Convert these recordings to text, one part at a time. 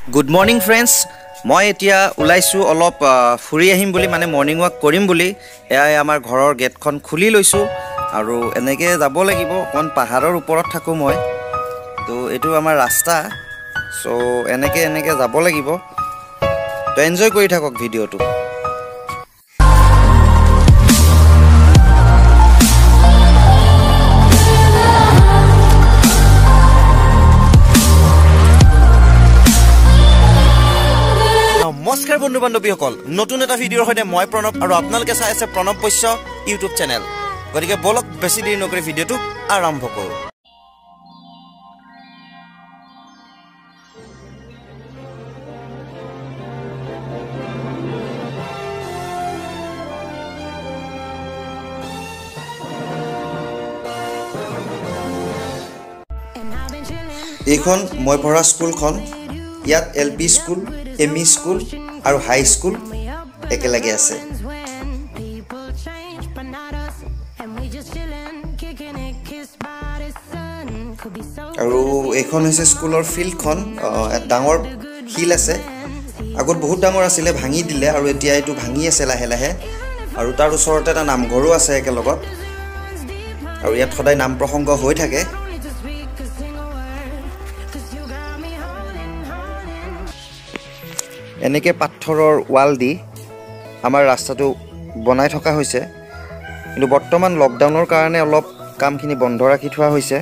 Good morning friends. মই এতিয়া উলাইছো অলপ ফুৰি আহিম বুলি মানে মৰ্নিং ৱাক কৰিম বুলি এয়াই আমাৰ ঘৰৰ গেটখন খুলি লৈছো আৰু এনেকৈ যাব লাগিব কোন পাহাৰৰ ওপৰত থাকো মই তো এটো আমাৰ ৰাস্তা সো এনেকৈ যাব লাগিব তো এনজয় কৰি থাকক ভিডিওটো নমস্কাৰ বন্ধু বান্ধৱীসকল নতুন এটা ভিডিওৰ সৈতে মই প্ৰণৱ আৰু আপোনালোকে চাই আছে প্ৰণৱ বৈশ্য ইউটিউব চেনেল গতিকে বলক বেছি দেৰি নকৰি ভিডিওটো আৰম্ভ কৰো এইখন মই পঢ়া স্কুলখন ইয়াত এলপি স্কুল এমই স্কুল আৰু হাই স্কুল একেলগে আছে আৰু এইখন হৈছে স্কুলৰ ফিল্ডখন ডাঙৰ হিল আছে আগত বহুত ডাঙৰ আছিল ভাঙি দিলে আৰু এতিয়া এটো ভাঙি আছে লাহে লাহে আৰু তাৰ ওচৰতে এটা নামঘৰো আছে একেলগত আৰু ইয়াত সদায় নাম প্ৰসংগ হৈ থাকে এনেকে পাথৰৰ ওয়াল দি আমাৰ ৰাস্তাটো বনাই থকা হৈছে কিন্তু বৰ্তমান লকডাউনৰ কাৰণে অলপ কামখিনি বন্ধ ৰাখি থোৱা হৈছে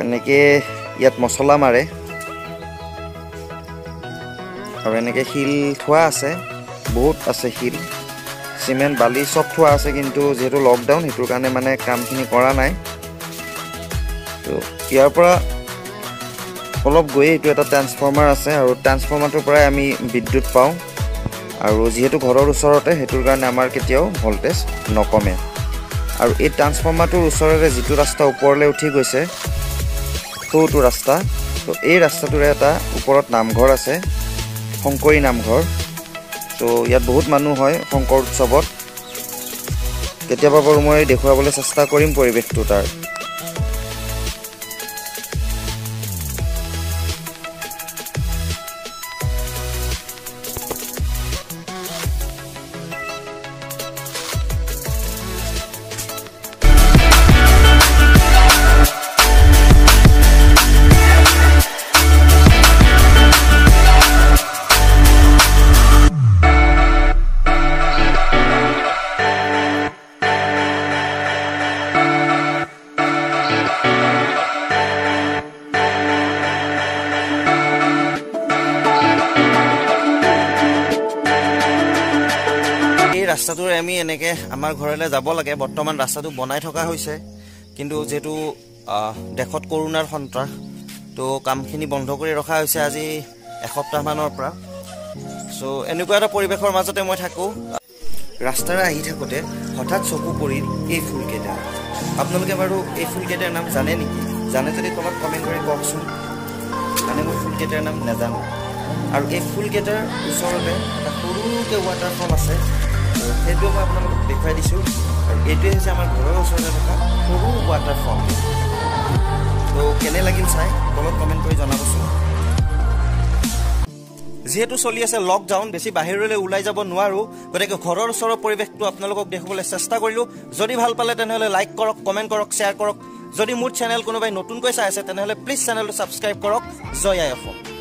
এনেকে ইয়াত মছলা মাৰে আৰু এনেকে হিল থোৱা আছে বহুত আছে হিল সিমেন্ট বালি সব থোৱা আছে কিন্তু যেহেতু লকডাউন হেতুৰ কাৰণে মানে কামখিনি কৰা নাই তো ইয়াৰ পৰা অলপ গৈ এটো এটা ট্ৰান্সফৰ্মাৰ আছে আৰু ট্ৰান্সফৰ্মাৰটোৰ পৰাই আমি বিদ্যুৎ পাওঁ আৰু যেহেতু ঘৰৰ ওচৰতে হেতুৰ কাৰণে আমাৰ কেতিয়াও ভোল্টেজ নকমে আৰু এই ট্ৰান্সফৰ্মাৰটোৰ ওচৰৰে যেটো ৰাস্তা ওপৰলৈ উঠি গৈছে সেইটো ৰাস্তা তো এই ৰাস্তাটোৰে এটা ওপৰত নামঘৰ আছে শংকৰী নামঘৰ তো ইয়াত বহুত মানুহ হয় শংকৰ উৎসৱত কেতিয়াবা বাৰু মই দেখুৱাবলৈ চেষ্টা কৰিম পৰিৱেশটো তাৰ ৰাস্তাটোৰে আমি এনেকে আমাৰ ঘৰলৈ যাব লাগে বৰ্তমান ৰাস্তাটো বনাই থকা হৈছে কিন্তু যেটো দেখত কৰোনাৰ সন্ত্ৰাস তো কামখিনি বন্ধ কৰি ৰখা হৈছে আজি এসপ্তাহ মানৰ পৰা সো এনেকুৱা এটা পৰিৱেশৰ মাজতে মই থাকো ৰাস্তাৰে আহি থাকোতে হঠাৎ চকু পৰিল এই ফুলকেইটা আপোনালোকে বাৰু এই ফুলকেইটাৰ নাম জানে নেকি জানে যদি তলত কমেন্ট কৰি কওকচোন মানে মই ফুলকেইটাৰ নাম নাজানো আৰু এই ফুলকেইটাৰ ওচৰতে এটা সৰুকে ৱাটাৰফল আছে সেইটো মই আপোনালোকক দেখাই দিছো আৰু এইটোৱে হৈছে আমাৰ ঘৰৰ ওচৰতে থকা সৰু ৱাটাৰফল তো কেনে লাগিল চাই তলত কমেন্ট কৰি জনাবচোন যেহেতু চলি আছে লকডাউন বেছি বাহিৰলৈ ওলাই যাব নোৱাৰো গতিকে ঘৰৰ ওচৰৰ পৰিৱেশটো আপোনালোকক দেখাবলৈ চেষ্টা কৰিলো যদি ভাল পালে তেনেহলে লাইক কৰক কমেন্ট কৰক শেয়াৰ কৰক যদি মোৰ চেনেল কোনোবাই নতুনকৈ চাই আছে তেনেহলে প্লিজ চেনেলটো সাবস্ক্ৰাইব কৰক জয় আই অসম